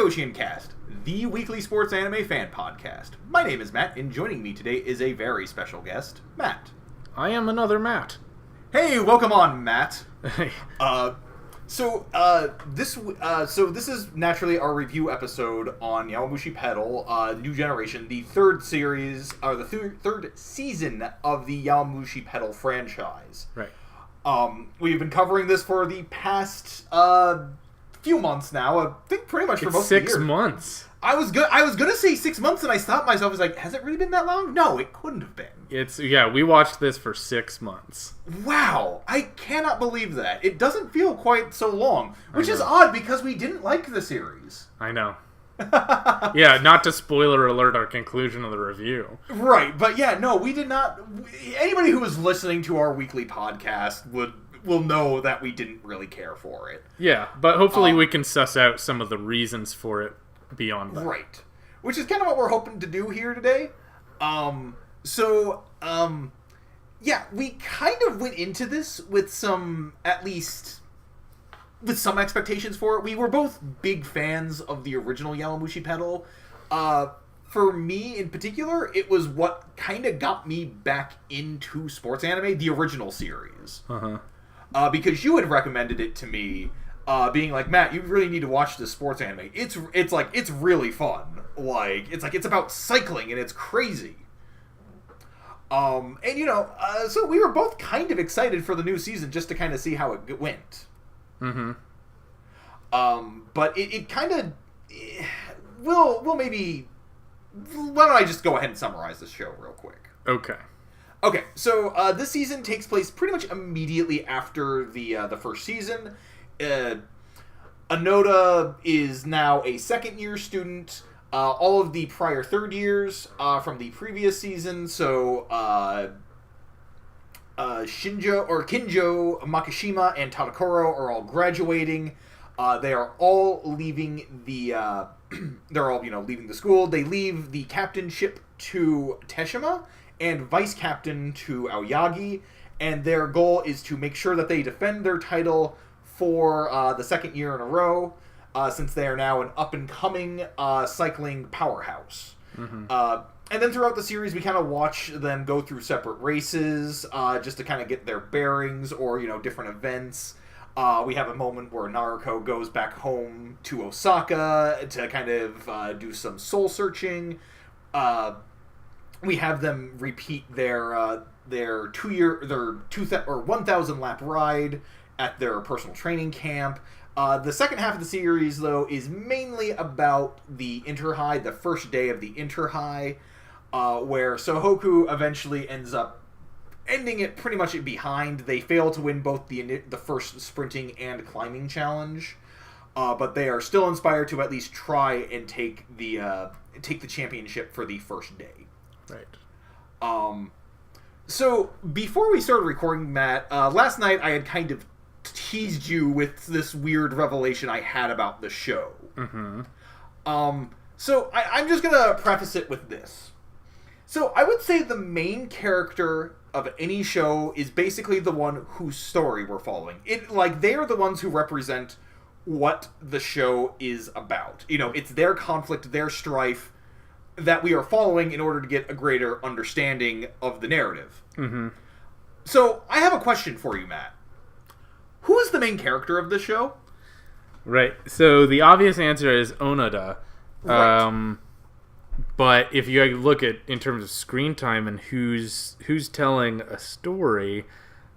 Yoshian Cast, the weekly sports anime fan podcast. My name is Matt, and joining me today is a very special guest, Matt. I am another Matt. Hey, welcome on, Matt. Hey. This is naturally our review episode on Yowamushi Pedal, New Generation, the third series, or the third season of the Yowamushi Pedal franchise. Right. We've been covering this for the past few months now. I think pretty much for most of the year. 6 months. I was gonna say 6 months, and I stopped myself. I was like, has it really been that long? No, it couldn't have been. We watched this for 6 months. Wow, I cannot believe that. It doesn't feel quite so long, which is odd because we didn't like the series. I know. Yeah, not to spoiler alert our conclusion of the review. Right, but yeah, no, we did not. Anybody who is listening to our weekly podcast will know that we didn't really care for it. Yeah, but hopefully we can suss out some of the reasons for it beyond that. Right, which is kind of what we're hoping to do here today. Yeah, we kind of went into this with some expectations for it. We were both big fans of the original Yowamushi Pedal. For me, in particular, it was what kind of got me back into sports anime, the original series. Because you had recommended it to me, being like, Matt, you really need to watch this sports anime. It's really fun. It's about cycling, and it's crazy. So we were both kind of excited for the new season just to kind of see how it went. But it kind of... We'll maybe... Why don't I just go ahead and summarize this show real quick? Okay, so this season takes place pretty much immediately after the first season. Anoda is now a second-year student. All of the prior third years from the previous season, so Kinjo, Makishima, and Tadakoro are all graduating. They are all leaving leaving the school. They leave the captainship to Teshima and vice captain to Aoyagi, and their goal is to make sure that they defend their title for the second year in a row, since they are now an up-and-coming cycling powerhouse. And then throughout the series, we kind of watch them go through separate races, just to kind of get their bearings, or, different events. We have a moment where Naruko goes back home to Osaka to kind of do some soul-searching. We have them repeat their 1,000 lap ride at their personal training camp. The second half of the series, though, is mainly about the Inter-High, the first day of the Inter-High, where Sohoku eventually ends up ending it pretty much behind. They fail to win both the first sprinting and climbing challenge, but they are still inspired to at least try and take the championship for the first day. Right. So, before we started recording, Matt, last night I had kind of teased you with this weird revelation I had about the show. So I'm just gonna preface it with this. So I would say the main character of any show is basically the one whose story we're following. They are the ones who represent what the show is about. It's their conflict, their strife that we are following in order to get a greater understanding of the narrative. So I have a question for you, Matt. Who is the main character of the show? Right. So the obvious answer is Onoda. Right. But if you look at in terms of screen time and who's telling a story,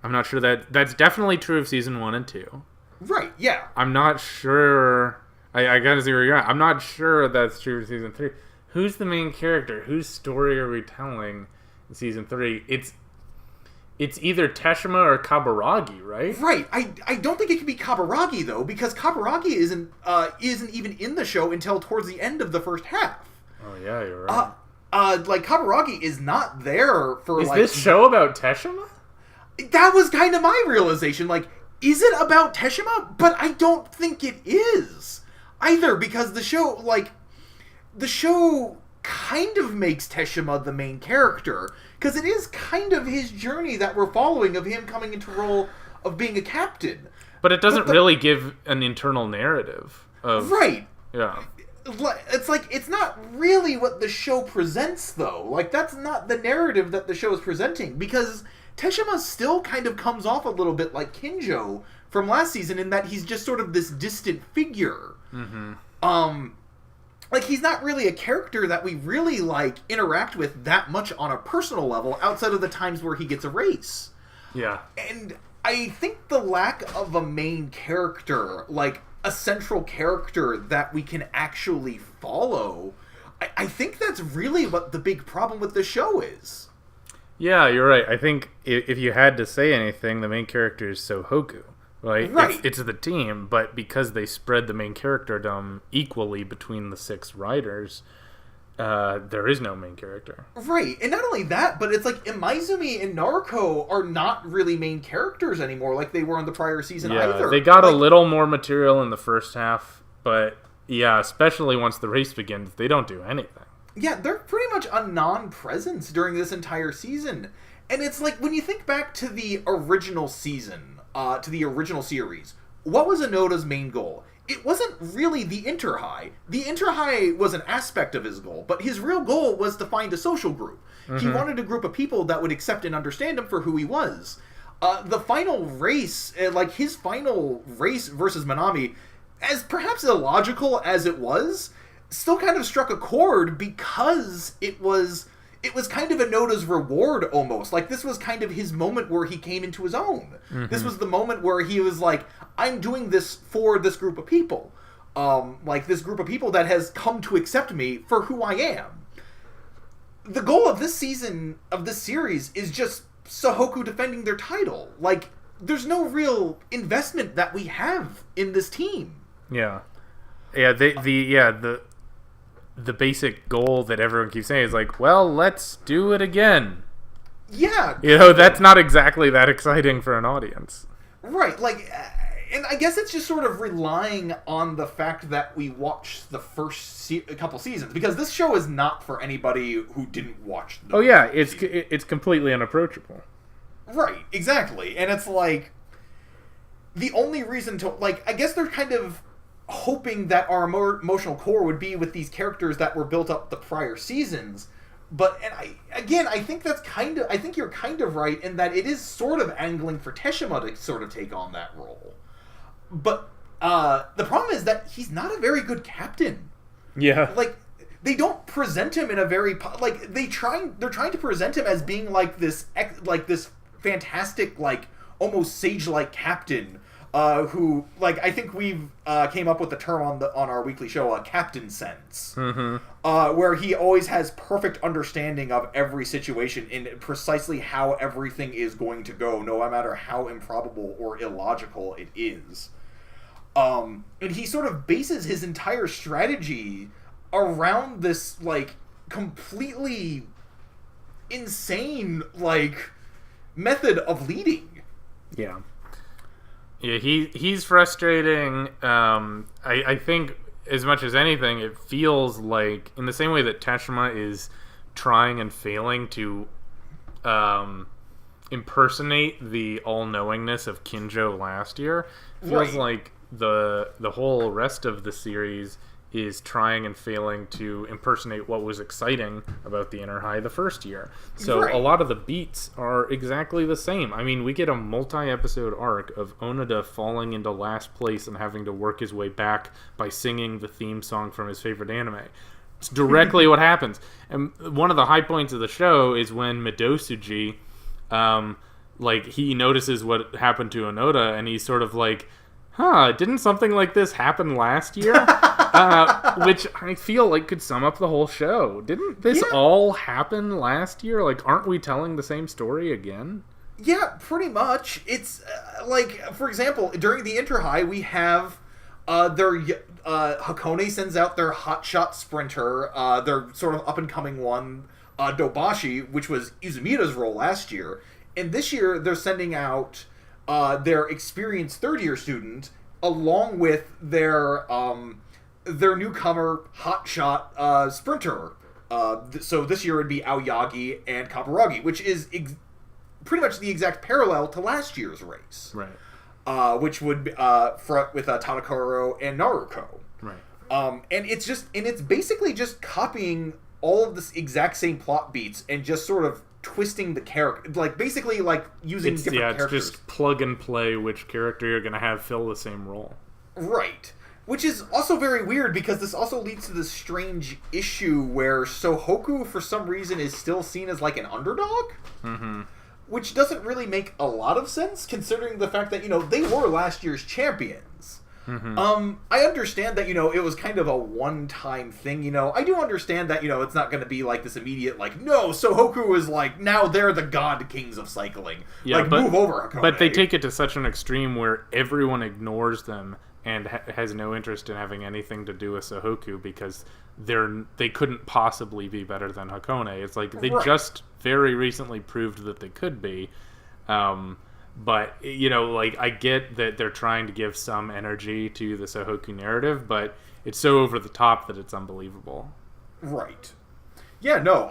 I'm not sure that's definitely true of season 1 and 2. Right. Yeah. I'm not sure. I gotta see where you're at. I'm not sure that's true for season 3. Who's the main character? Whose story are we telling in season 3? It's either Teshima or Kaburagi, right? Right. I don't think it could be Kaburagi, though, because Kaburagi isn't even in the show until towards the end of the first half. Oh, yeah, you're right. Kaburagi is not there for, Is this show about Teshima? That was kind of my realization. Is it about Teshima? But I don't think it is either, because the show kind of makes Teshima the main character, because it is kind of his journey that we're following of him coming into role of being a captain. But it doesn't really give an internal narrative of... Right. Yeah. It's like, it's not really what the show presents, though. Like, that's not the narrative that the show is presenting, because Teshima still kind of comes off a little bit like Kinjo from last season in that he's just sort of this distant figure. Like, he's not really a character that we really, like, interact with that much on a personal level outside of the times where he gets a race. Yeah. And I think the lack of a main character, like, a central character that we can actually follow, I think that's really what the big problem with the show is. Yeah, you're right. I think if you had to say anything, the main character is Sohoku. Right? It's the team, but because they spread the main characterdom equally between the 6 riders, there is no main character. Right, and not only that, but it's like Imaizumi and Naruko are not really main characters anymore like they were in the prior season either. They got a little more material in the first half, but yeah, especially once the race begins, they don't do anything. Yeah, they're pretty much a non-presence during this entire season. And it's like, when you think back to the original season, to the original series, what was Onoda's main goal? It wasn't really the Inter-High. The Inter-High was an aspect of his goal, but his real goal was to find a social group. He wanted a group of people that would accept and understand him for who he was. The final race, like his final race versus Manami, as perhaps illogical as it was, still kind of struck a chord because it was kind of Onoda's reward almost. Like, this was kind of his moment where he came into his own. This was the moment where he was like, I'm doing this for this group of people. Like, this group of people that has come to accept me for who I am. The goal of this season, of this series, is just Sohoku defending their title. Like, there's no real investment that we have in this team. Yeah. Yeah, the basic goal that everyone keeps saying is like, well, let's do it again. Yeah. You know, that's not exactly that exciting for an audience. Right, like, and I guess it's just sort of relying on the fact that we watched the first couple seasons, because this show is not for anybody who didn't watch the it's completely unapproachable. Right, exactly. And it's like, the only reason to, like, I guess they're kind of hoping that our emotional core would be with these characters that were built up the prior seasons, but I think you're kind of right in that it is sort of angling for Teshima to sort of take on that role. But the problem is that he's not a very good captain. Yeah, like, they don't present him in a very, like, they're trying to present him as being like this fantastic, like, almost sage-like captain. Who, like, I think we've came up with the term on our weekly show, captain sense, where he always has perfect understanding of every situation and precisely how everything is going to go, no matter how improbable or illogical it is. And he sort of bases his entire strategy around this, like, completely insane, like, method of leading. Yeah. Yeah, he's frustrating. I think, as much as anything, it feels like, in the same way that Teshima is trying and failing to impersonate the all-knowingness of Kinjo last year, feels like the whole rest of the series is trying and failing to impersonate what was exciting about the Inter-High the first year. So a lot of the beats are exactly the same. I mean, we get a multi-episode arc of Onoda falling into last place and having to work his way back by singing the theme song from his favorite anime. It's directly what happens. And one of the high points of the show is when Midosuji, like, he notices what happened to Onoda, and he's sort of like, didn't something like this happen last year? Which I feel like could sum up the whole show. Didn't this all happen last year? Like, aren't we telling the same story again? Yeah, pretty much. It's, like, for example, during the Inter-High, we have Hakone sends out their hotshot sprinter, their sort of up-and-coming one, Dobashi, which was Izumida's role last year. And this year, they're sending out their experienced third-year student, along with their newcomer hotshot sprinter. So this year it would be Aoyagi and Kaburagi, which is pretty much the exact parallel to last year's race. Right. Which would be with Tadakoro and Naruko. Right. And it's basically just copying all of the exact same plot beats and just sort of twisting the character, like basically like using different characters. It's just plug and play which character you're going to have fill the same role. Right. Which is also very weird because this also leads to this strange issue where Sohoku, for some reason, is still seen as like an underdog. Mm-hmm. Which doesn't really make a lot of sense considering the fact that, they were last year's champions. Mm-hmm. I understand that, it was kind of a one-time thing, I do understand that, it's not going to be like this immediate, like, no, Sohoku is like, now they're the god kings of cycling. Yeah, move over, Hakone. But they take it to such an extreme where everyone ignores them and has no interest in having anything to do with Sohoku because they couldn't possibly be better than Hakone. It's like they just very recently proved that they could be. But, I get that they're trying to give some energy to the Sohoku narrative, but it's so over the top that it's unbelievable. Right. Yeah, no,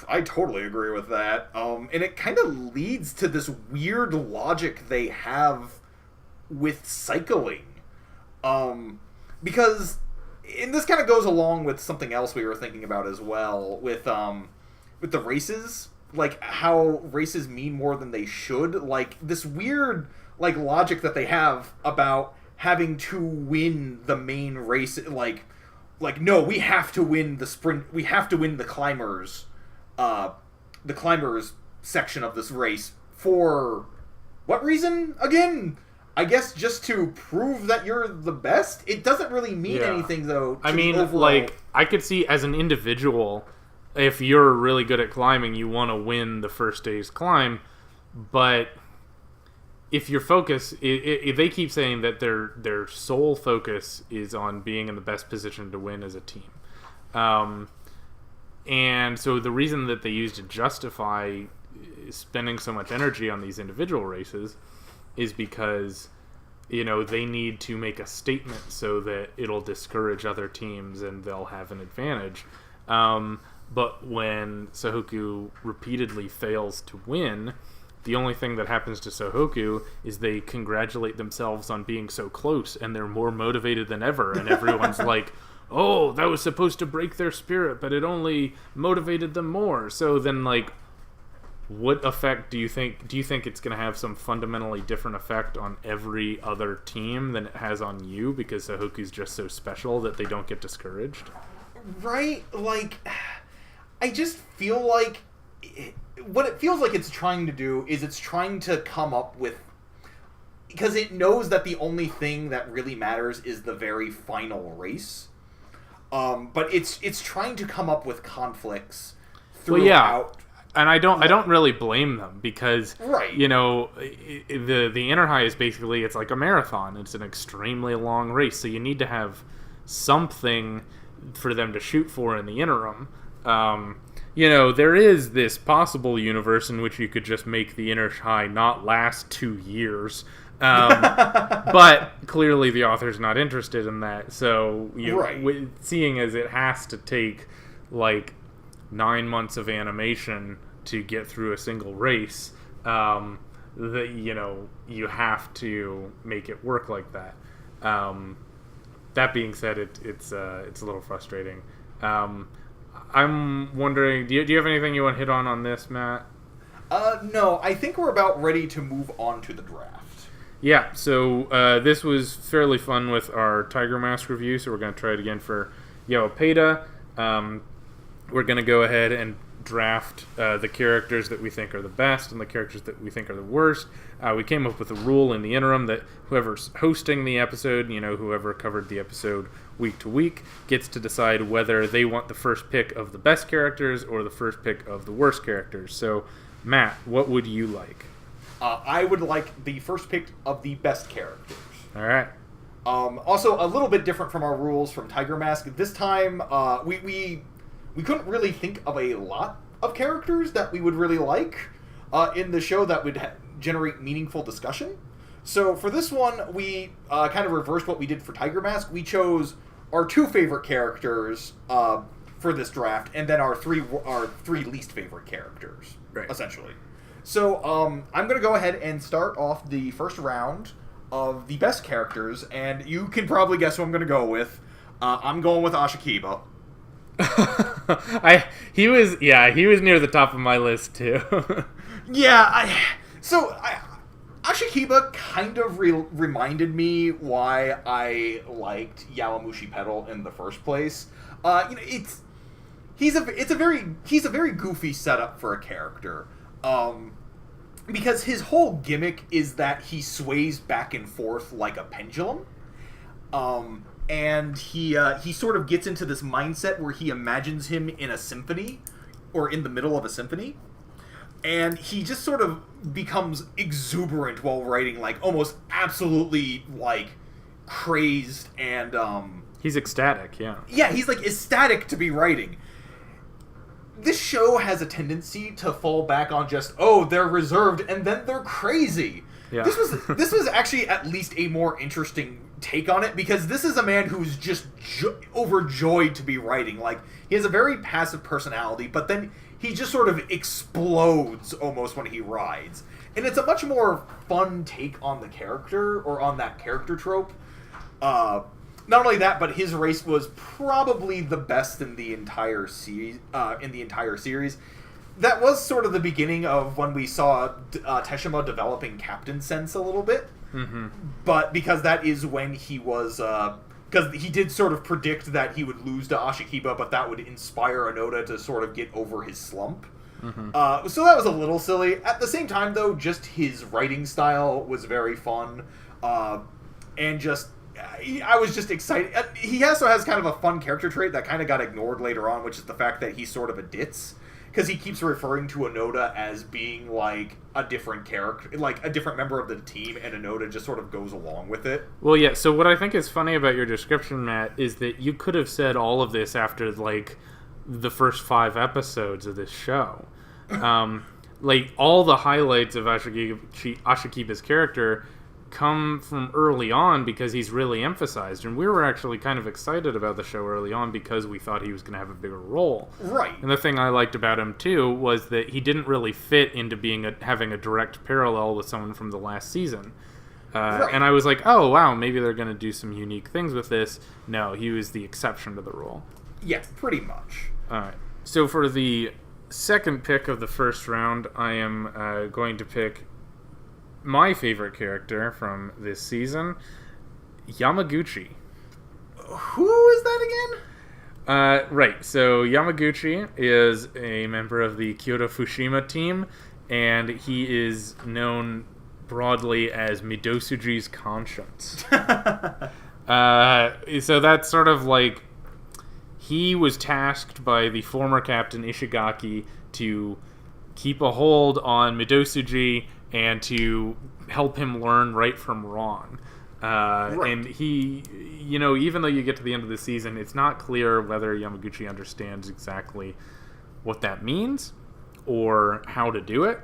I totally agree with that. And it kind of leads to this weird logic they have with cycling. Because, and this kind of goes along with something else we were thinking about as well, with the races, like how races mean more than they should, like this weird, like, logic that they have about having to win the main race, like, no, we have to win the sprint, we have to win the climbers section of this race, for what reason, again? I guess just to prove that you're the best? It doesn't really mean anything, though. I mean, like, I could see as an individual, if you're really good at climbing, you want to win the first day's climb. But if your focus, if they keep saying that their sole focus is on being in the best position to win as a team. And so the reason that they use to justify spending so much energy on these individual races is because, they need to make a statement so that it'll discourage other teams and they'll have an advantage. But when Sohoku repeatedly fails to win, the only thing that happens to Sohoku is they congratulate themselves on being so close and they're more motivated than ever. And everyone's like, oh, that was supposed to break their spirit, but it only motivated them more. So then, like, what effect do you think it's going to have some fundamentally different effect on every other team than it has on you because Sohoku's just so special that they don't get discouraged? Right? Like, I just feel like what it feels like it's trying to do is it's trying to come up with, because it knows that the only thing that really matters is the very final race. But it's trying to come up with conflicts throughout. Well, yeah. And I don't really blame them because, right. The Inner High is basically, it's like a marathon. It's an extremely long race, so you need to have something for them to shoot for in the interim. There is this possible universe in which you could just make the Inner High not last 2 years. But clearly the author's not interested in that. So, seeing as it has to take, like, 9 months of animation to get through a single race, you have to make it work like that. That being said, it's a little frustrating. I'm wondering, do you have anything you want to hit on this, Matt? No, I think we're about ready to move on to the draft. Yeah, so this was fairly fun with our Tiger Mask review, so we're going to try it again for Yowamushi Pedal. We're going to go ahead and draft the characters that we think are the best and the characters that we think are the worst. We came up with a rule in the interim that whoever's hosting the episode, whoever covered the episode week to week, gets to decide whether they want the first pick of the best characters or the first pick of the worst characters. So, Matt, what would you like? I would like the first pick of the best characters. All right. Also, a little bit different from our rules from Tiger Mask. This time, we couldn't really think of a lot of characters that we would really like in the show that would generate meaningful discussion. So for this one, we kind of reversed what we did for Tiger Mask. We chose our 2 favorite characters for this draft, and then our three least favorite characters, essentially. So I'm going to go ahead and start off the first round of the best characters, and you can probably guess who I'm going to go with. I'm going with Ashikiba. He was near the top of my list too. Ashikiba kind of reminded me why I liked Yowamushi Pedal in the first place. He's a very goofy setup for a character. Because his whole gimmick is that he sways back and forth like a pendulum. And he sort of gets into this mindset where he imagines him in a symphony, or in the middle of a symphony. And he just sort of becomes exuberant while writing, like, almost absolutely, like, crazed and, He's ecstatic, yeah. Yeah, he's, like, ecstatic to be writing. This show has a tendency to fall back on just, oh, they're reserved, and then they're crazy. Yeah. This was actually at least a more interesting take on it, because this is a man who's just overjoyed to be writing. Like, he has a very passive personality, but then he just sort of explodes almost when he rides. And it's a much more fun take on the character, or on that character trope. Not only that, but his race was probably the best in the entire series. That was sort of the beginning of when we saw Teshima developing captain sense a little bit. Mm-hmm. But because that is when he was... because he did sort of predict that he would lose to Ashikiba, but that would inspire Onoda to sort of get over his slump. Mm-hmm. So that was a little silly. At the same time, though, just his writing style was very fun. And just... I was just excited. He also has kind of a fun character trait that kind of got ignored later on, which is the fact that he's sort of a ditz. Because he keeps referring to Onoda as being, like, a different character, like, a different member of the team, and Onoda just sort of goes along with it. Well, yeah, so what I think is funny about your description, Matt, is that you could have said all of this after, like, the first 5 episodes of this show. Like, all the highlights of Ashikiba's character come from early on because he's really emphasized, and we were actually kind of excited about the show early on because we thought he was going to have a bigger role. Right. And the thing I liked about him too was that he didn't really fit into having a direct parallel with someone from the last season. Right. And I was like, oh wow, maybe they're going to do some unique things with this. No, he was the exception to the rule. Yeah, pretty much. Alright, so for the second pick of the first round, I am going to pick my favorite character from this season, Yamaguchi. Who is that again? Right, so Yamaguchi is a member of the Kyoto Fushima team, and he is known broadly as Midosuji's conscience. So that's sort of like, he was tasked by the former captain Ishigaki to keep a hold on Midosuji and to help him learn right from wrong. Right. And he, even though you get to the end of the season, it's not clear whether Yamaguchi understands exactly what that means or how to do it.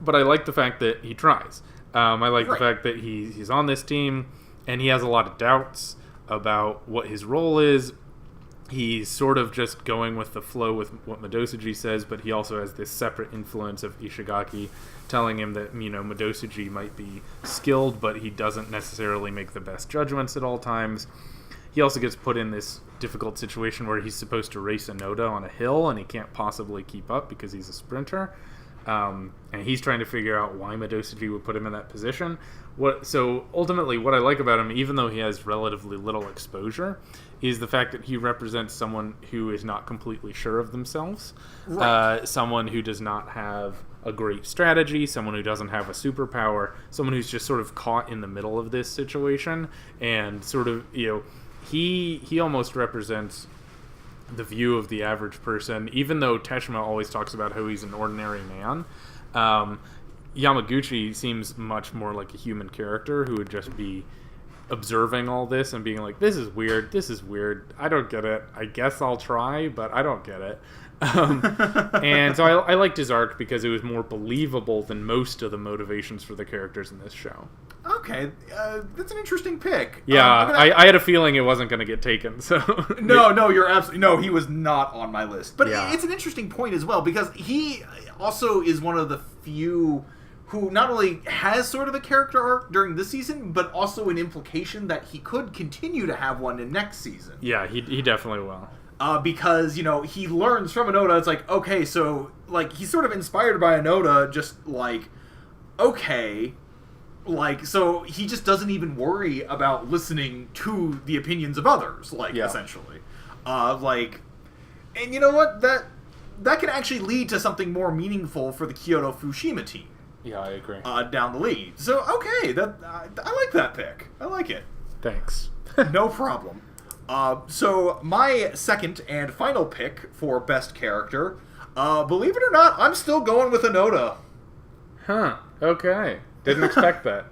But I like the fact that he tries. I like the fact that he's on this team, and he has a lot of doubts about what his role is. He's sort of just going with the flow with what Midosuji says, but he also has this separate influence of Ishigaki telling him that, Midosuji might be skilled, but he doesn't necessarily make the best judgments at all times. He also gets put in this difficult situation where he's supposed to race Onoda on a hill, and he can't possibly keep up because he's a sprinter. And he's trying to figure out why Midosuji would put him in that position. So ultimately, what I like about him, even though he has relatively little exposure, is the fact that he represents someone who is not completely sure of themselves, someone who does not have a great strategy, someone who doesn't have a superpower, someone who's just sort of caught in the middle of this situation, and sort of, he almost represents the view of the average person, even though Teshima always talks about how he's an ordinary man. Yamaguchi seems much more like a human character who would just be observing all this and being like, this is weird, I don't get it, I guess I'll try, but I don't get it. And so I liked his arc because it was more believable than most of the motivations for the characters in this show. Okay, that's an interesting pick. Yeah, I had a feeling it wasn't going to get taken. So No, you're absolutely... No, he was not on my list. But it's an interesting point as well, because he also is one of the few who not only has sort of a character arc during this season, but also an implication that he could continue to have one in next season. Yeah, he definitely will. Because, he learns from Onoda, it's like, okay, so, he's sort of inspired by Onoda, just, okay, so he just doesn't even worry about listening to the opinions of others, essentially. And you know what? That can actually lead to something more meaningful for the Kyoto Fukushima team. Yeah, I agree. Down the lead. So, okay, I like that pick. I like it. Thanks. No problem. So, my second and final pick for best character, believe it or not, I'm still going with Onoda. Huh. Okay. Didn't expect that.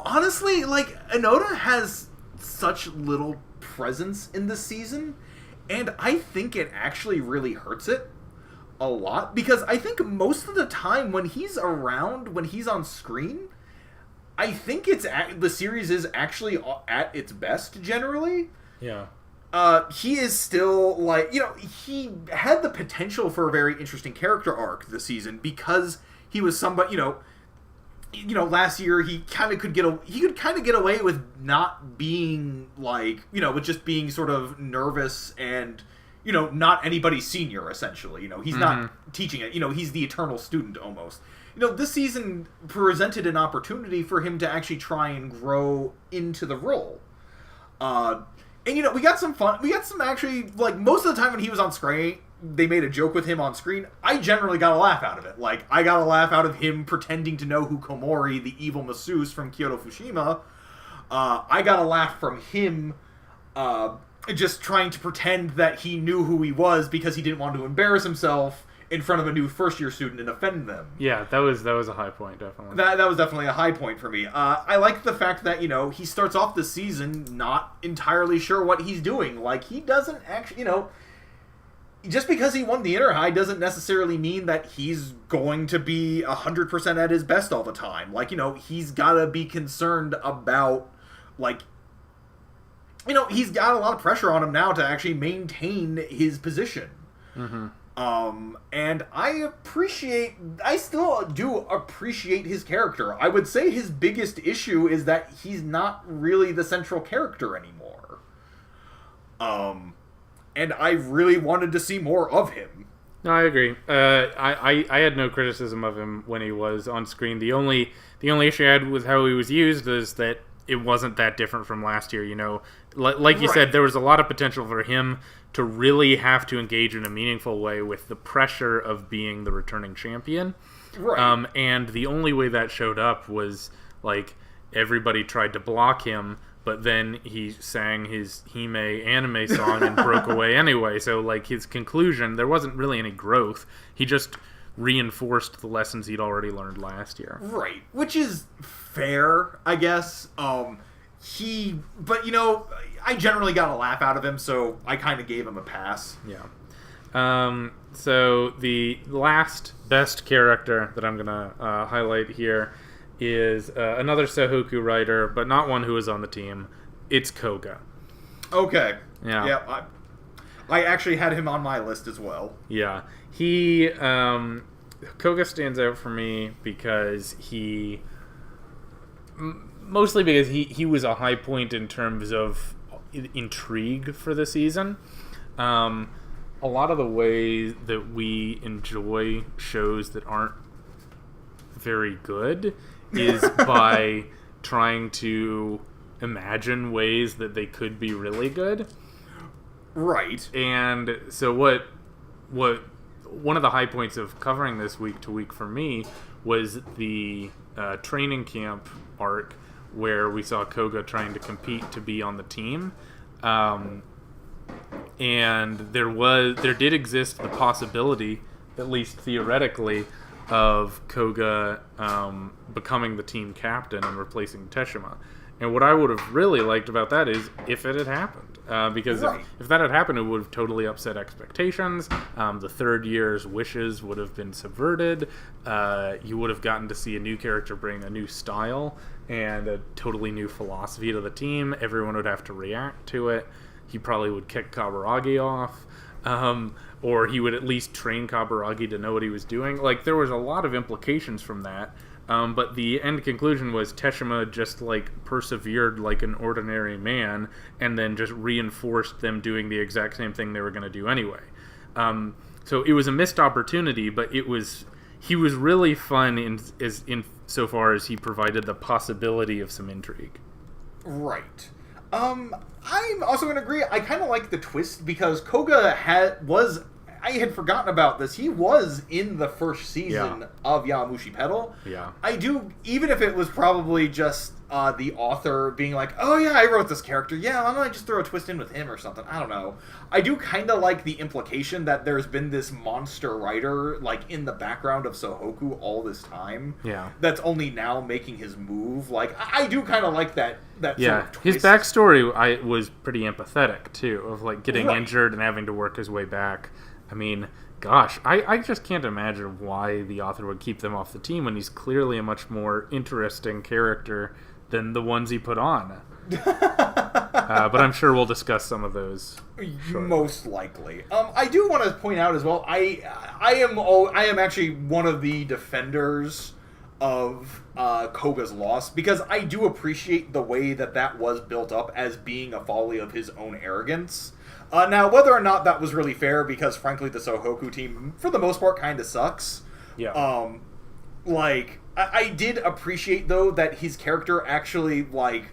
Honestly, Onoda has such little presence in this season, and I think it actually really hurts it a lot, because I think most of the time when he's around, when he's on screen, I think the series is actually at its best generally. Yeah. He is still he had the potential for a very interesting character arc this season because he was somebody, last year he kind of could get away with not being with just being sort of nervous and not anybody's senior essentially. He's not teaching it. He's the eternal student almost. This season presented an opportunity for him to actually try and grow into the role. And we got some fun. We got some actually, most of the time when he was on screen, they made a joke with him on screen. I generally got a laugh out of it. I got a laugh out of him pretending to know who Komori, the evil masseuse from Kyoto Fukushima. I got a laugh from him just trying to pretend that he knew who he was because he didn't want to embarrass himself in front of a new first-year student and offend them. Yeah, that was a high point, definitely. That was definitely a high point for me. I like the fact that, he starts off the season not entirely sure what he's doing. He doesn't actually, just because he won the Inter High doesn't necessarily mean that he's going to be 100% at his best all the time. He's got to be concerned about, he's got a lot of pressure on him now to actually maintain his position. Mm-hmm. And I still do appreciate his character. I would say his biggest issue is that he's not really the central character anymore. And I really wanted to see more of him. No, I agree. I had no criticism of him when he was on screen. The only issue I had with how he was used is that it wasn't that different from last year, Like you said, there was a lot of potential for him to really have to engage in a meaningful way with the pressure of being the returning champion. Right. And the only way that showed up was, everybody tried to block him, but then he sang his Hime anime song and broke away anyway. So, his conclusion, there wasn't really any growth. He just reinforced the lessons he'd already learned last year. Right. Which is fair, I guess. But I generally got a laugh out of him, so I kind of gave him a pass. Yeah. So the last best character that I'm gonna highlight here is another Sohoku writer, but not one who is on the team. It's Koga. Okay. Yeah. Yeah. I actually had him on my list as well. Yeah. Koga stands out for me because mostly because he was a high point in terms of intrigue for the season. A lot of the ways that we enjoy shows that aren't very good is by trying to imagine ways that they could be really good. Right. And so what one of the high points of covering this week to week for me was the training camp arc where we saw Koga trying to compete to be on the team. And there did exist the possibility, at least theoretically, of Koga becoming the team captain and replacing Teshima. And what I would have really liked about that is if it had happened. Because right. if that had happened, it would have totally upset expectations. The third year's wishes would have been subverted. You would have gotten to see a new character bring a new style and a totally new philosophy to the team. Everyone would have to react to it. He probably would kick Kaburagi off. or he would at least train Kaburagi to know what he was doing. Like, there was a lot of implications from that. But the end conclusion was Teshima just, like, persevered like an ordinary man and then just reinforced them doing the exact same thing they were going to do anyway. So it was a missed opportunity, but he was really fun in so far as he provided the possibility of some intrigue. Right. I'm also going to agree. I kind of like the twist because Koga I had forgotten about this. He was in the first season of Yowamushi Pedal. Yeah. I do, even if it was probably just the author being like, oh yeah, I wrote this character. Yeah, why don't I just throw a twist in with him or something? I don't know. I do kind of like the implication that there's been this monster writer, like, in the background of Sohoku all this time. Yeah. That's only now making his move. Like, I do kind of like that sort of twist. His backstory was pretty empathetic, too, of, like, getting injured and having to work his way back. I mean, gosh, I just can't imagine why the author would keep them off the team when he's clearly a much more interesting character than the ones he put on. But I'm sure we'll discuss some of those shortly. Most likely. I do want to point out as well, I am actually one of the defenders of Koga's loss, because I do appreciate the way that was built up as being a folly of his own arrogance. Now, whether or not that was really fair, because frankly the Sohoku team, for the most part, kind of sucks. Yeah. I did appreciate, though, that his character actually, like,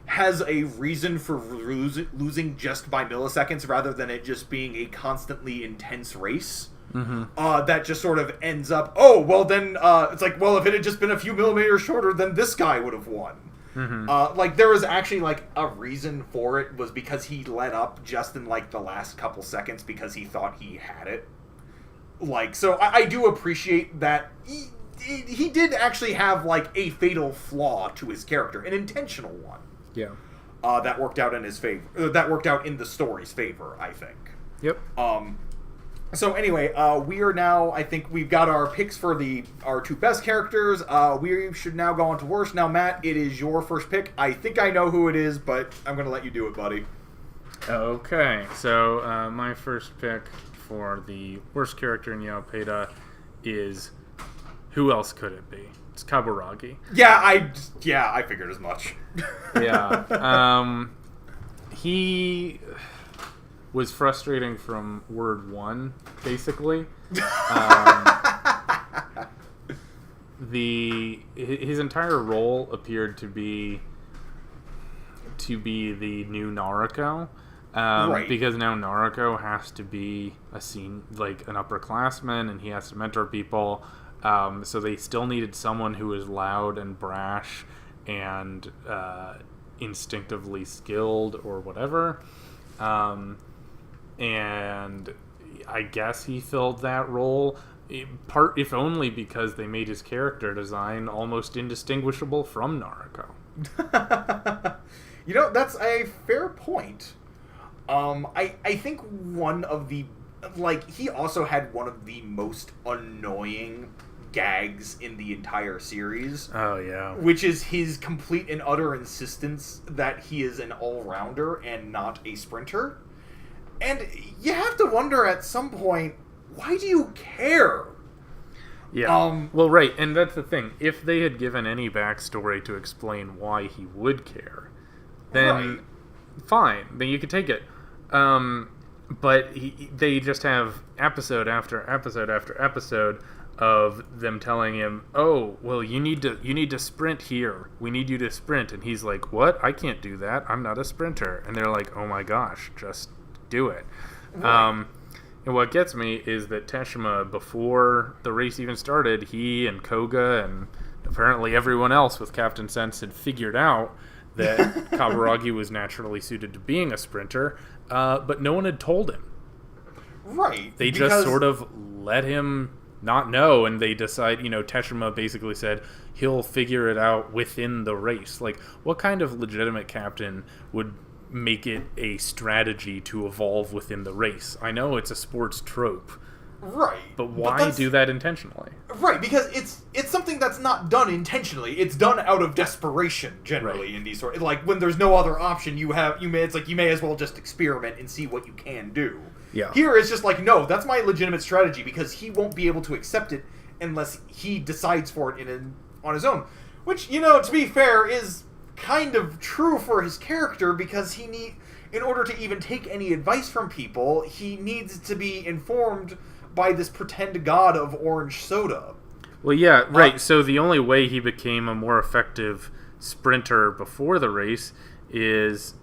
has a reason for losing just by milliseconds, rather than it just being a constantly intense race. Mm-hmm. That just sort of ends up, oh, well then, it's like, well, if it had just been a few millimeters shorter, then this guy would have won. Mm-hmm. Like, there was actually, like, a reason for it, was because he let up just in, like, the last couple seconds because he thought he had it. Like, so I do appreciate that he did actually have, like, a fatal flaw to his character, an intentional one. Yeah. That worked out in his favor. That worked out in the story's favor, I think. Yep. So anyway, we are now, I think we've got our picks for our two best characters. We should now go on to worst. Now, Matt, it is your first pick. I think I know who it is, but I'm going to let you do it, buddy. Okay, so my first pick for the worst character in Yaopeda is, who else could it be? It's Kaburagi. Yeah, I figured as much. Yeah. He was frustrating from word one, basically. His entire role appeared to be the new Naruto, right. Because now Naruto has to be an upperclassman, and he has to mentor people. So they still needed someone who was loud and brash and instinctively skilled or whatever. And I guess he filled that role, if only because they made his character design almost indistinguishable from Naruto. That's a fair point. I think one of the, he also had one of the most annoying gags in the entire series. Oh, yeah. Which is his complete and utter insistence that he is an all-rounder and not a sprinter. And you have to wonder at some point, why do you care? Yeah. Well, right, and that's the thing. If they had given any backstory to explain why he would care, then fine, then you could take it. But they just have episode after episode after episode of them telling him, "Oh, well, you need to sprint here. We need you to sprint." And he's like, "What? I can't do that. I'm not a sprinter." And they're like, "Oh my gosh, just do it." Right. And what gets me is that Teshima, before the race even started, he and Koga and apparently everyone else with Captain Sense had figured out that Kaburagi was naturally suited to being a sprinter, but no one had told him. Right. They just sort of let him not know, and they decide, Teshima basically said he'll figure it out within the race. Like, what kind of legitimate captain would make it a strategy to evolve within the race? I know it's a sports trope. Right. But why do that intentionally? Right, because it's something that's not done intentionally. It's done out of desperation, generally, in these when there's no other option, you may as well just experiment and see what you can do. Yeah. Here it's just like, no, that's my legitimate strategy because he won't be able to accept it unless he decides for it on his own. Which, to be fair, is kind of true for his character because in order to even take any advice from people, he needs to be informed by this pretend god of orange soda. Well, yeah, right. So the only way he became a more effective sprinter before the race is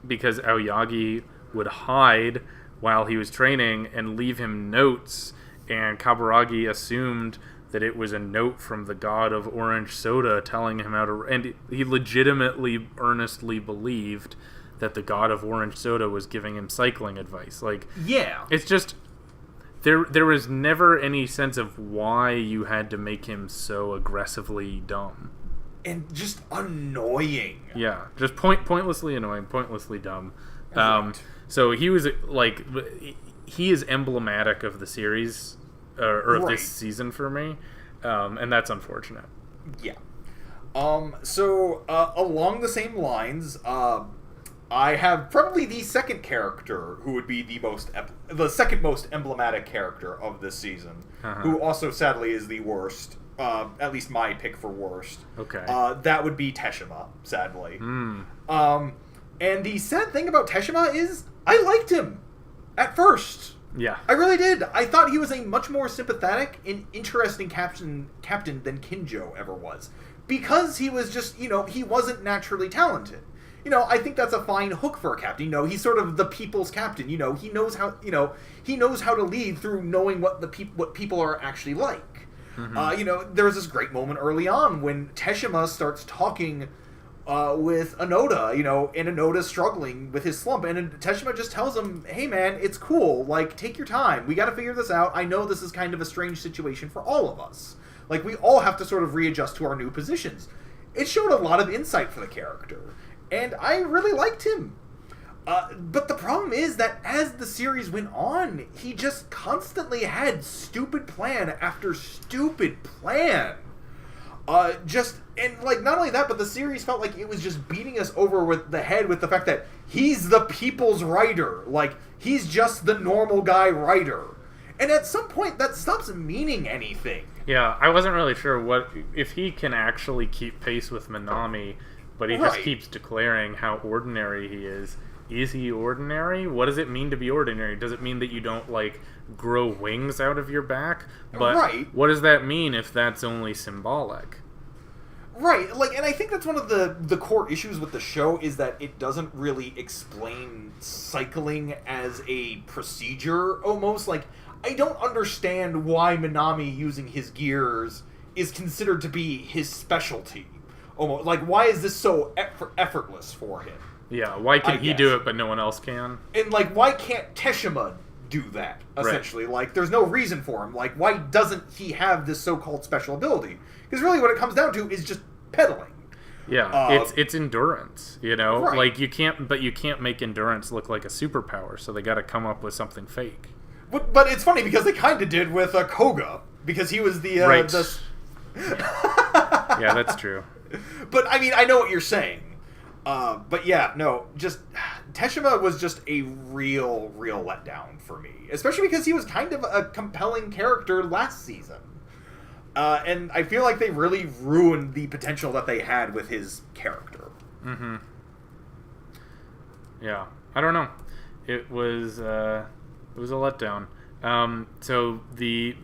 because Aoyagi would hide while he was training and leave him notes, and Kaburagi assumed that it was a note from the god of orange soda telling him how to... And he legitimately, earnestly believed that the god of orange soda was giving him cycling advice. Like, yeah. It's just... There was never any sense of why you had to make him so aggressively dumb. And just annoying. Yeah, just pointlessly annoying, pointlessly dumb. Right. So he was, like... He is emblematic of the series... or of this season for me, and that's unfortunate. Yeah. So along the same lines, I have probably the second character who would be the second most emblematic character of this season, who also sadly is the worst. At least my pick for worst. Okay. That would be Teshima, sadly. And the sad thing about Teshima is I liked him at first. Yeah. I really did. I thought he was a much more sympathetic and interesting captain than Kinjo ever was. Because he was just, he wasn't naturally talented. I think that's a fine hook for a captain. He's sort of the people's captain. He knows how, he knows how to lead through knowing what people are actually like. There was this great moment early on when Teshima starts talking with Anoda, and Anoda's struggling with his slump, and Teshima just tells him, hey man, it's cool, like, take your time, we gotta figure this out, I know this is kind of a strange situation for all of us, like, we all have to sort of readjust to our new positions. It showed a lot of insight for the character, and I really liked him. But the problem is that as the series went on, he just constantly had stupid plan after stupid plan. Not only that, but the series felt like it was just beating us over with the head with the fact that he's the people's writer. Like, he's just the normal guy writer. And at some point, that stops meaning anything. Yeah, I wasn't really sure if he can actually keep pace with Minami, but he just keeps declaring how ordinary he is. Is he ordinary? What does it mean to be ordinary? Does it mean that you don't, grow wings out of your back? But what does that mean if that's only symbolic? Right, and I think that's one of the core issues with the show is that it doesn't really explain cycling as a procedure, almost. I don't understand why Minami using his gears is considered to be his specialty. Almost. Why is this so effortless for him? Yeah, why can he do it but no one else can? And, why can't Teshima do that, essentially? Right. There's no reason for him. Why doesn't he have this so-called special ability? Because really what it comes down to is just pedaling. Yeah, it's endurance, Right. you can't make endurance look like a superpower, so they got to come up with something fake. But it's funny because they kind of did with Koga, because he was the... Right. Yeah, that's true. But, I know what you're saying. But yeah, no, just... Teshima was just a real letdown for me. Especially because he was kind of a compelling character last season. And I feel like they really ruined the potential that they had with his character. Mm-hmm. Yeah. I don't know. It was a letdown. So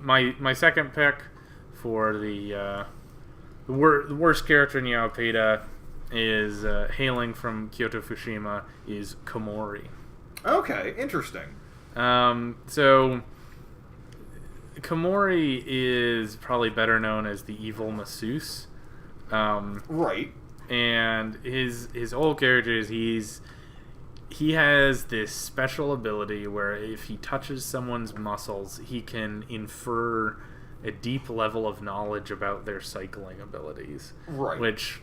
my second pick for the worst character in Yowamushi is hailing from Kyoto Fushima is Komori. Okay, interesting. So Komori is probably better known as the evil masseuse. Right. And his whole character is he has this special ability where if he touches someone's muscles, he can infer a deep level of knowledge about their cycling abilities. Right. Which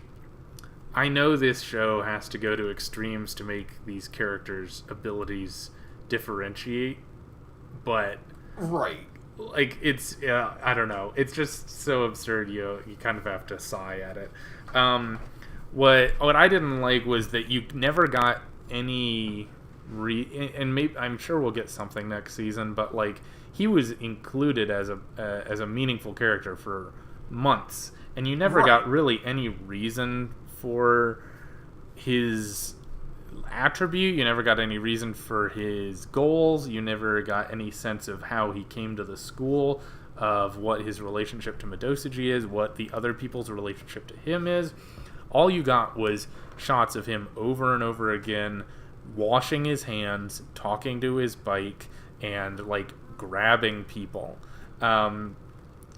I know this show has to go to extremes to make these characters' abilities differentiate, but right. It's I don't know. It's just so absurd. You kind of have to sigh at it. What I didn't like was that you never got any and maybe I'm sure we'll get something next season, but like he was included as a meaningful character for months, and you never got really any reason for his attribute. You never got any reason for his goals. You never got any sense of how he came to the school, of what his relationship to Midosuji is, what the other people's relationship to him is. All you got was shots of him over and over again washing his hands, talking to his bike, and like grabbing people. And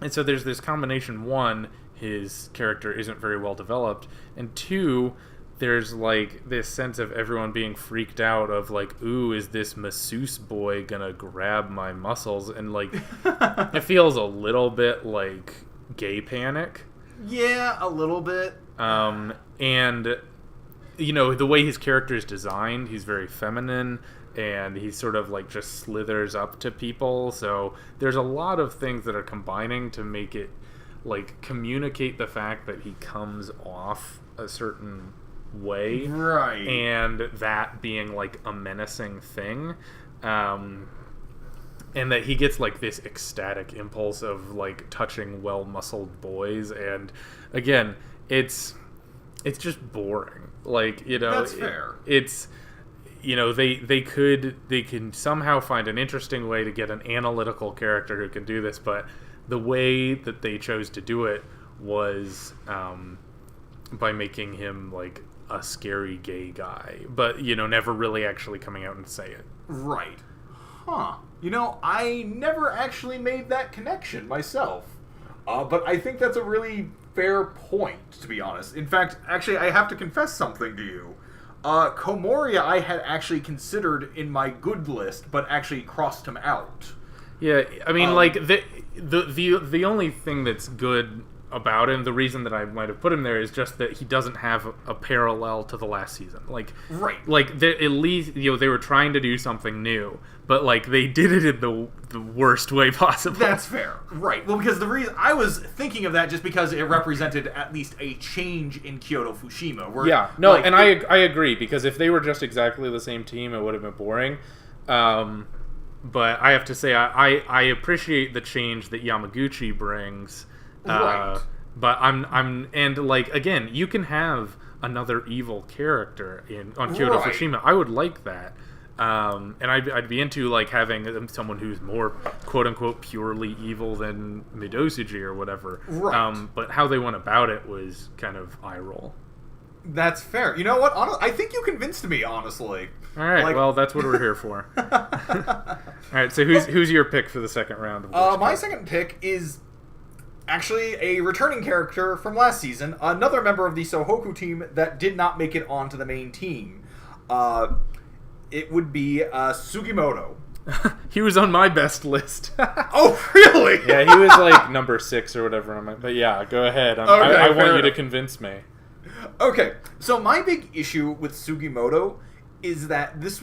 so there's this combination. One, his character isn't very well developed, and two, there's like this sense of everyone being freaked out of like, ooh, is this masseuse boy gonna grab my muscles? And like it feels a little bit like gay panic. Yeah, a little bit. And you know, the way his character is designed, he's very feminine, and he sort of like just slithers up to people. So there's a lot of things that are combining to make it like communicate the fact that he comes off a certain way, right? And that being like a menacing thing, and that he gets like this ecstatic impulse of like touching well-muscled boys. And again, it's just boring. Like, you know, that's fair. It's, you know, they can somehow find an interesting way to get an analytical character who can do this, but the way that they chose to do it was by making him like a scary gay guy, but, you know, never really actually coming out and say it. Right. Huh. You know, I never actually made that connection myself. But I think that's a really fair point, to be honest. In fact, actually, I have to confess something to you. Komoria I had actually considered in my good list, but actually crossed him out. Yeah, I mean, like, the only thing that's good about him, the reason that I might have put him there, is just that he doesn't have a parallel to the last season. Like, right. Like, at least, you know, they were trying to do something new, but like they did it in the worst way possible. That's fair. Right. Well, because the reason I was thinking of that just because it represented at least a change in Kyoto Fushima. Where, yeah. No, like, and I agree, because if they were just exactly the same team, it would have been boring. But I have to say, I appreciate the change that Yamaguchi brings. Right. But I'm and like, again, you can have another evil character on Kyoto Fushima. I would like that. And I'd be into like having someone who's more quote unquote purely evil than Midosuji or whatever. Right. But how they went about it was kind of eye roll. That's fair. You know what? I think you convinced me, honestly. All right. Like... well, that's what we're here for. All right. So who's your pick for the second round? Of my second pick is actually a returning character from last season, another member of the Sohoku team that did not make it onto the main team. It would be Sugimoto. He was on my best list. Oh, really? Yeah, he was like number 6 or whatever. But yeah, go ahead. I want you to convince me. Okay, so my big issue with Sugimoto is that this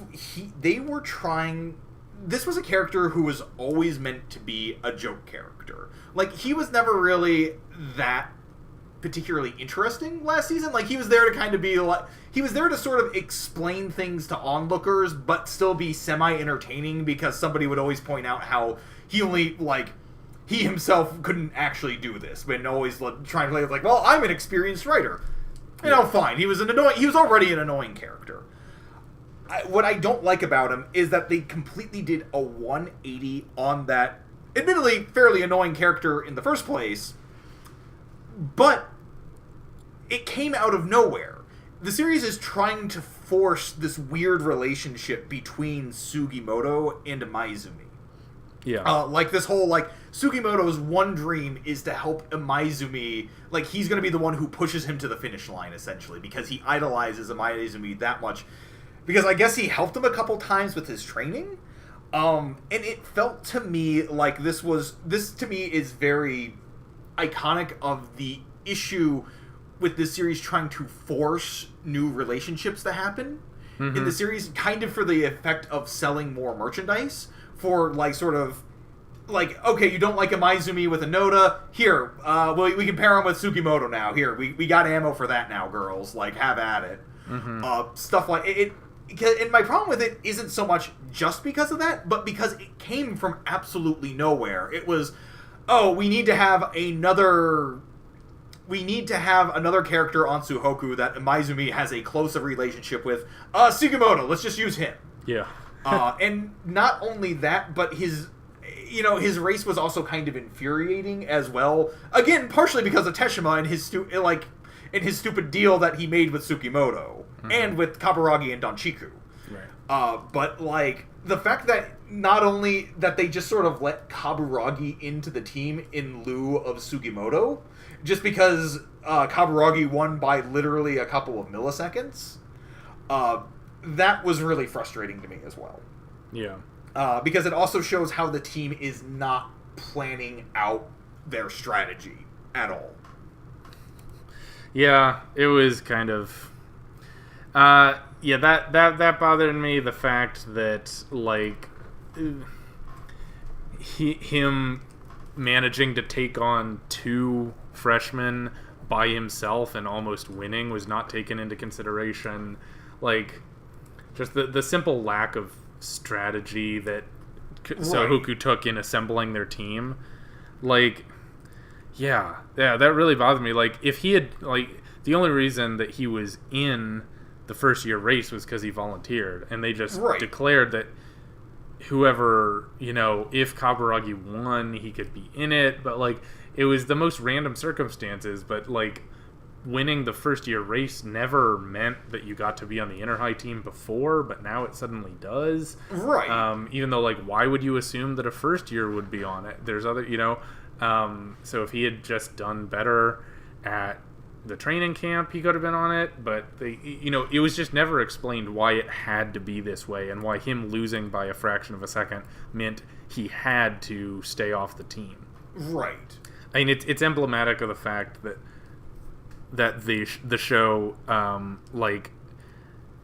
was a character who was always meant to be a joke character. Like, he was never really that particularly interesting last season. Like, he was there to kind of be like... He was there to sort of explain things to onlookers, but still be semi-entertaining, because somebody would always point out how he only, like... He himself couldn't actually do this, but always trying to play like, well, I'm an experienced writer. You know, fine. He was already an annoying character. What I don't like about him is that they completely did a 180 on that admittedly fairly annoying character in the first place, but it came out of nowhere. The series is trying to force this weird relationship between Sugimoto and Maizumi. Yeah. Like this whole, like, Sugimoto's one dream is to help Maizumi, like, he's going to be the one who pushes him to the finish line, essentially, because he idolizes Maizumi that much. Because I guess he helped him a couple times with his training. And it felt to me like this to me is very iconic of the issue with this series trying to force new relationships to happen. Mm-hmm. In the series, kind of for the effect of selling more merchandise, for, like, sort of, like, okay, you don't like a Maizumi with a Noda? Here, we can pair him with Sugimoto now. Here, we got ammo for that now, girls. Like, have at it. Mm-hmm. Stuff like... And my problem with it isn't so much just because of that, but because it came from absolutely nowhere. It was, oh, we need to have another character on Sohoku that Maizumi has a closer relationship with. Sugimoto, let's just use him. Yeah. And not only that, but his race was also kind of infuriating as well. Again, partially because of Teshima and his stupid deal that he made with Tsukimoto and with Kaburagi and Donchiku. Right. But like the fact that not only that they just sort of let Kaburagi into the team in lieu of Sugimoto, just because Kaburagi won by literally a couple of milliseconds, that was really frustrating to me as well. Yeah. Because it also shows how the team is not planning out their strategy at all. Yeah, it was kind of... that bothered me, the fact that, like, him managing to take on 2 freshmen by himself and almost winning was not taken into consideration. Like, just the simple lack of strategy that Sohoku took in assembling their team. Like, yeah, that really bothered me. Like, if he had, like, the only reason that he was in the first year race was because he volunteered, and they just declared that whoever, if Kaburagi won, he could be in it, but, like, it was the most random circumstances, but, like, winning the first year race never meant that you got to be on the inner high team before, but now it suddenly does. Right. Even though, like, why would you assume that a first year would be on it? There's other, so if he had just done better at the training camp, he could have been on it, but it was just never explained why it had to be this way, and why him losing by a fraction of a second meant he had to stay off the team. Right. I mean, it's emblematic of the fact that the show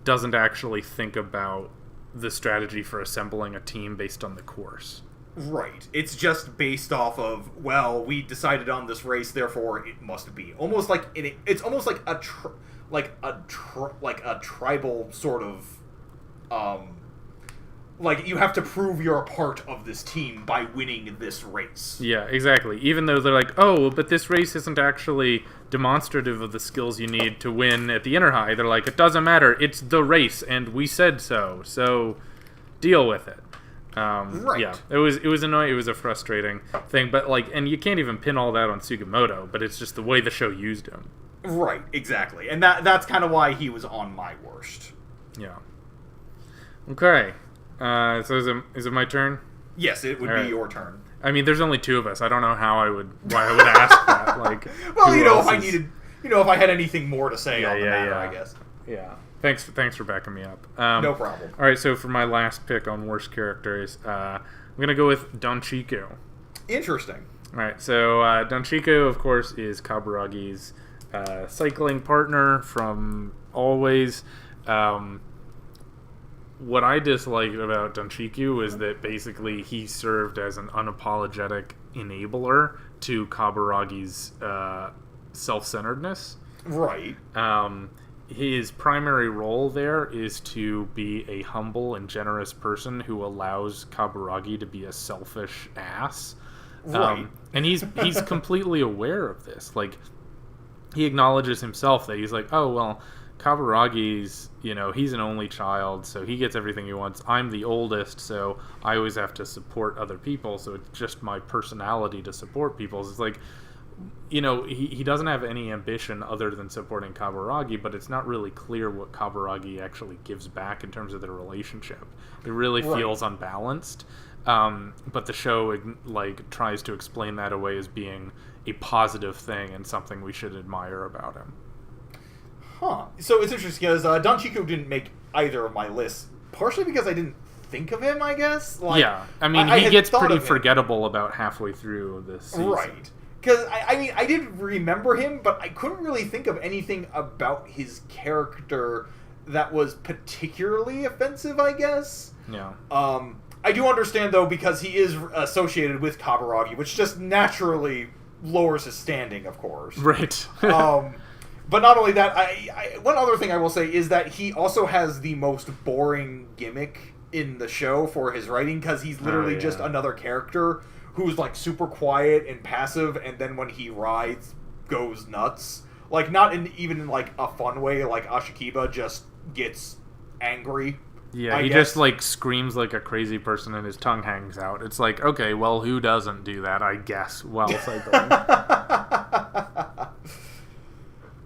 doesn't actually think about the strategy for assembling a team based on the course. Right. It's just based off of, well, we decided on this race, therefore it must be. Almost like it's almost like a tribal sort of like you have to prove you're a part of this team by winning this race. Yeah, exactly. Even though they're like, oh, but this race isn't actually demonstrative of the skills you need to win at the inner high. They're like, it doesn't matter. It's the race, and we said so. So deal with it. Right. Yeah, it was annoying. It was a frustrating thing, but like, and you can't even pin all that on Sugimoto, but it's just the way the show used him. Right, exactly, and that's kind of why he was on my worst. Yeah. Okay. So is it my turn? Yes, it would be your turn. I mean, there's only 2 of us. I don't know why I would ask that. Like, well, if I had anything more to say on the matter, I guess. Yeah. Thanks for backing me up. No problem. All right, so for my last pick on worst characters, I'm going to go with Donchiku. Interesting. All right, so Donchiku, of course, is Kaburagi's cycling partner from always. What I disliked about Donchiku is that basically he served as an unapologetic enabler to Kaburagi's self-centeredness. Right. His primary role there is to be a humble and generous person who allows Kaburagi to be a selfish ass. Right. And he's completely aware of this. Like, he acknowledges himself that he's like, oh, well, Kaburagi's, he's an only child, so he gets everything he wants. I'm the oldest, so I always have to support other people, so it's just my personality to support people. It's like, he doesn't have any ambition other than supporting Kaburagi, but it's not really clear what Kaburagi actually gives back in terms of their relationship. It really feels unbalanced, but the show tries to explain that away as being a positive thing and something we should admire about him. Huh. So it's interesting because Donchiku didn't make either of my lists, partially because I didn't think of him, I guess. Like, yeah, I mean, he gets pretty forgettable about halfway through this season. Right. Because, I did remember him, but I couldn't really think of anything about his character that was particularly offensive, I guess. Yeah. I do understand, though, because he is associated with Kaburagi, which just naturally lowers his standing, of course. Right. But not only that, one other thing I will say is that he also has the most boring gimmick in the show for his writing, because he's literally just another character who's like super quiet and passive, and then when he rides, goes nuts. Like, not even in like a fun way, like Ashikiba just gets angry. Yeah, he just like screams like a crazy person and his tongue hangs out. It's like, okay, well, who doesn't do that, I guess, while cycling.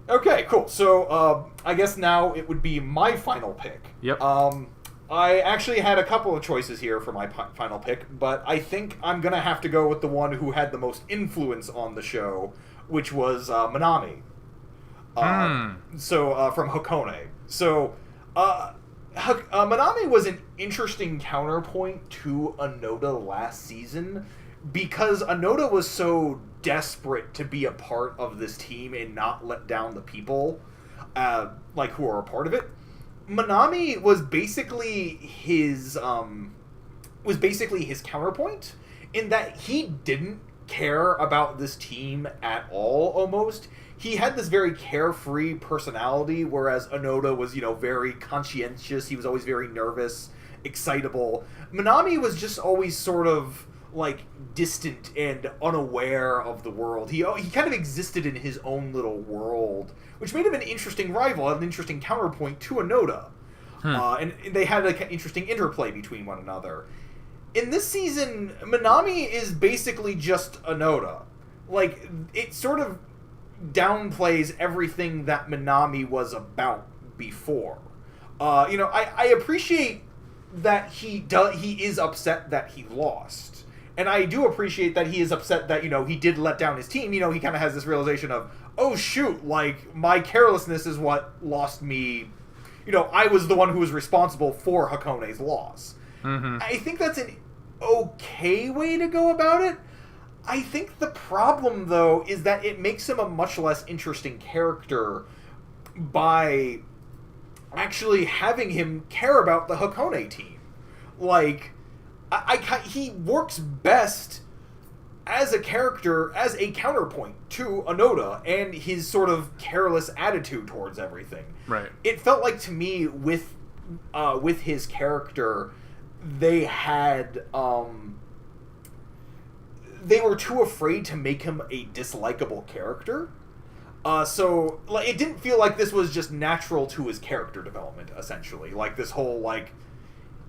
Okay, cool. So, I guess now it would be my final pick. Yep. I actually had a couple of choices here for my final pick, but I think I'm going to have to go with the one who had the most influence on the show, which was Manami. So, from Hakone. So, Manami was an interesting counterpoint to Anoda last season, because Anoda was so desperate to be a part of this team and not let down the people, like, who are a part of it. Manami was basically his counterpoint, in that he didn't care about this team at all, almost. He had this very carefree personality, whereas Anoda was, very conscientious. He was always very nervous, excitable. Manami was just always sort of, like, distant and unaware of the world. He kind of existed in his own little world, which made him an interesting rival, an interesting counterpoint to Anoda. And they had an interesting interplay between one another. In this season, Manami is basically just Anoda. Like, it sort of downplays everything that Manami was about before. I appreciate that he is upset that he lost. And I do appreciate that he is upset that, he did let down his team. He kind of has this realization of, oh shoot, like, my carelessness is what lost me. I was the one who was responsible for Hakone's loss. Mm-hmm. I think that's an okay way to go about it. I think the problem, though, is that it makes him a much less interesting character by actually having him care about the Hakone team. Like, he works best as a character, as a counterpoint to Anoda and his sort of careless attitude towards everything. Right. It felt like, to me, with his character, they had... they were too afraid to make him a dislikable character. So, like, it didn't feel like this was just natural to his character development, essentially. Like, this whole, like,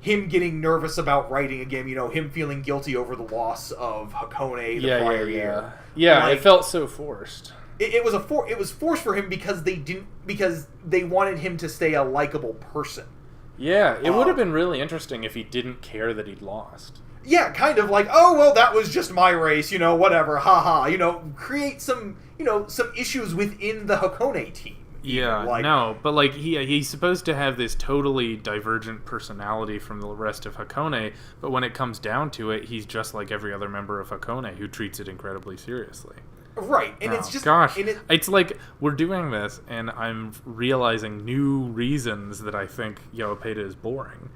him getting nervous about writing a game, him feeling guilty over the loss of Hakone the prior year. Yeah, like, it felt so forced. It was forced for him because they wanted him to stay a likable person. Yeah, it would have been really interesting if he didn't care that he'd lost. Yeah, kind of like, oh, well, that was just my race, whatever, haha, create some issues within the Hakone team. Yeah, but like he's supposed to have this totally divergent personality from the rest of Hakone, but when it comes down to it, he's just like every other member of Hakone who treats it incredibly seriously. Right, and it's just... Gosh, it's like, we're doing this, and I'm realizing new reasons that I think Yowamushi is boring.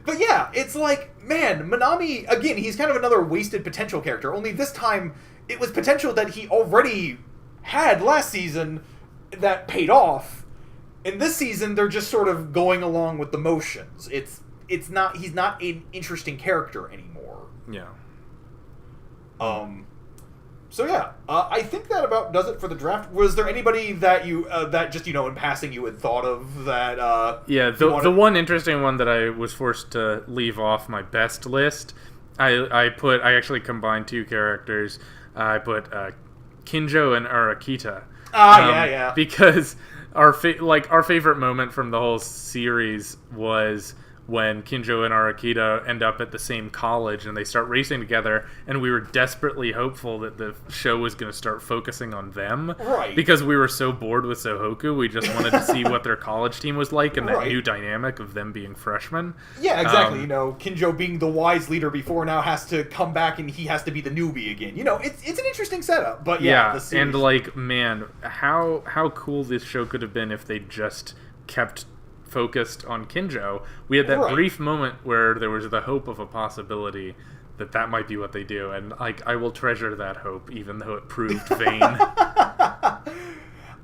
But yeah, it's like, man, Manami, again, he's kind of another wasted potential character, only this time it was potential that he already had last season that paid off. In this season, they're just sort of going along with the motions. He's not an interesting character anymore. Yeah. So yeah, I think that about does it for the draft. Was there anybody that you that just in passing you had thought of that? The one interesting one that I was forced to leave off my best list. I actually combined two characters. I put Kinjo and Arakita. Yeah. Because our favorite moment from the whole series was when Kinjo and Arakita end up at the same college and they start racing together, and we were desperately hopeful that the show was going to start focusing on them. Right. Because we were so bored with Sohoku, we just wanted to see what their college team was like and that new dynamic of them being freshmen. Yeah, exactly. Kinjo being the wise leader before now has to come back and he has to be the newbie again. It's an interesting setup, but yeah. And like, man, how cool this show could have been if they just kept focused on Kinjo. We had that brief moment where there was the hope of a possibility that might be what they do, and I will treasure that hope even though it proved vain.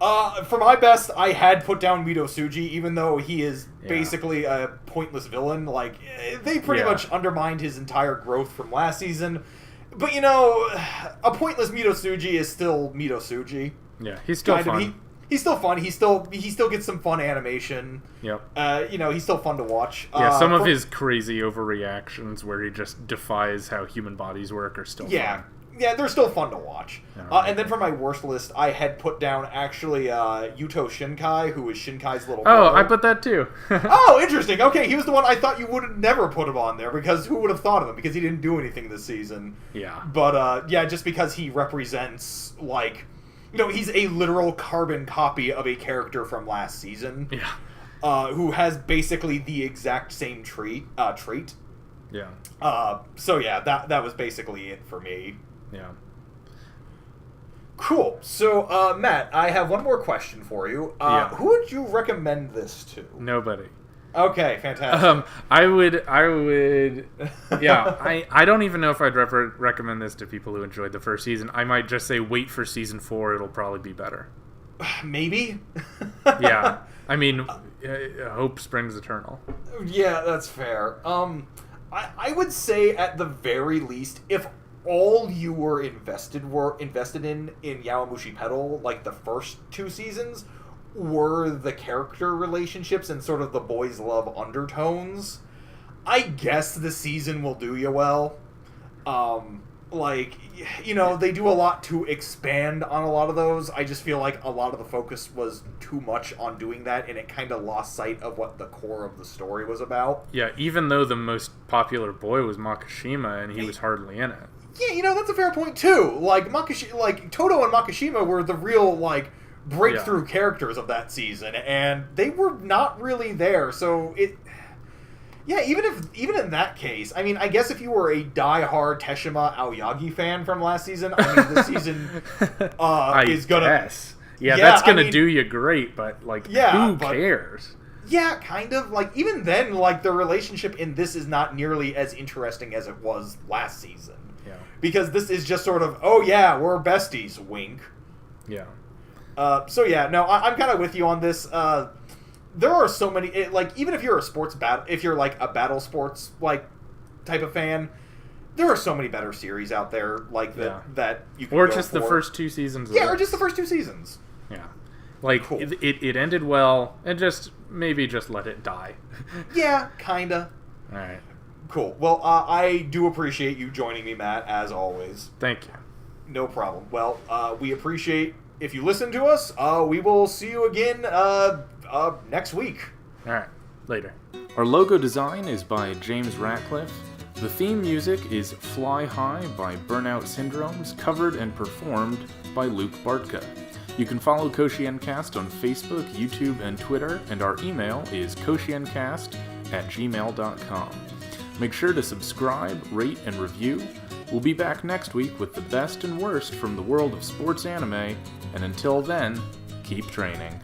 For my best, I had put down Mito Tsuji, even though he is basically a pointless villain. Like, they pretty much undermined his entire growth from last season. But, you know, a pointless Mito Tsuji is still Mito Tsuji. Yeah, he's still fun. He's still fun. He still gets some fun animation. Yep. You know, he's still fun to watch. Yeah, some of his crazy overreactions where he just defies how human bodies work are still fun. Yeah, they're still fun to watch. And then for my worst list, I had put down actually Yuto Shinkai, who is Shinkai's little brother. Oh, I put that too. Oh, interesting. Okay, he was the one I thought you would have never put him on there, because who would have thought of him? Because he didn't do anything this season. Yeah. But, yeah, just because he represents, like... You know, he's a literal carbon copy of a character from last season. Yeah. Who has basically the exact same trait. Yeah. So, yeah, that was basically it for me. Yeah. Cool. So, Matt, I have one more question for you. Who would you recommend this to? Nobody. Okay, fantastic. I would, yeah, I don't even know if I'd recommend this to people who enjoyed the first season. I might just say wait for season 4, it'll probably be better. Maybe? Yeah, I mean, hope springs eternal. Yeah, that's fair. I would say at the very least, if all you were invested in Yowamushi Pedal, like the first 2 seasons, were the character relationships and sort of the boys' love undertones, I guess the season will do you well. Like, you know, they do a lot to expand on a lot of those. I just feel like a lot of the focus was too much on doing that, and it kind of lost sight of what the core of the story was about. Yeah, even though the most popular boy was Makishima, and he was hardly in it. Yeah, you know, that's a fair point, too. Like, Toto and Makishima were the real, like, breakthrough characters of that season, and they were not really there, so it... Yeah, even in that case, I mean, I guess if you were a die-hard Teshima Aoyagi fan from last season, I mean, this season is gonna... Guess. Yeah, that's gonna do you great, but, like, who cares? Yeah, kind of. Like, even then, like, the relationship in this is not nearly as interesting as it was last season. Yeah. Because this is just sort of, oh yeah, we're besties, wink. Yeah. So yeah, no, I'm kind of with you on this. There are so many, like, even if you're if you're like a battle sports like type of fan, there are so many better series out there like that you can or go just for. The first 2 seasons. Yeah, or just the first 2 seasons. Yeah, like cool. it ended well, and just maybe just let it die. Yeah, kinda. All right. Cool. Well, I do appreciate you joining me, Matt, as always. Thank you. No problem. Well, we appreciate if you listen to us. We will see you again next week. All right. Later. Our logo design is by James Ratcliffe. The theme music is Fly High by Burnout Syndromes, covered and performed by Luke Bartka. You can follow KoshieNcast on Facebook, YouTube, and Twitter, and our email is koshiencast@gmail.com. Make sure to subscribe, rate, and review. We'll be back next week with the best and worst from the world of sports anime, and until then, keep training.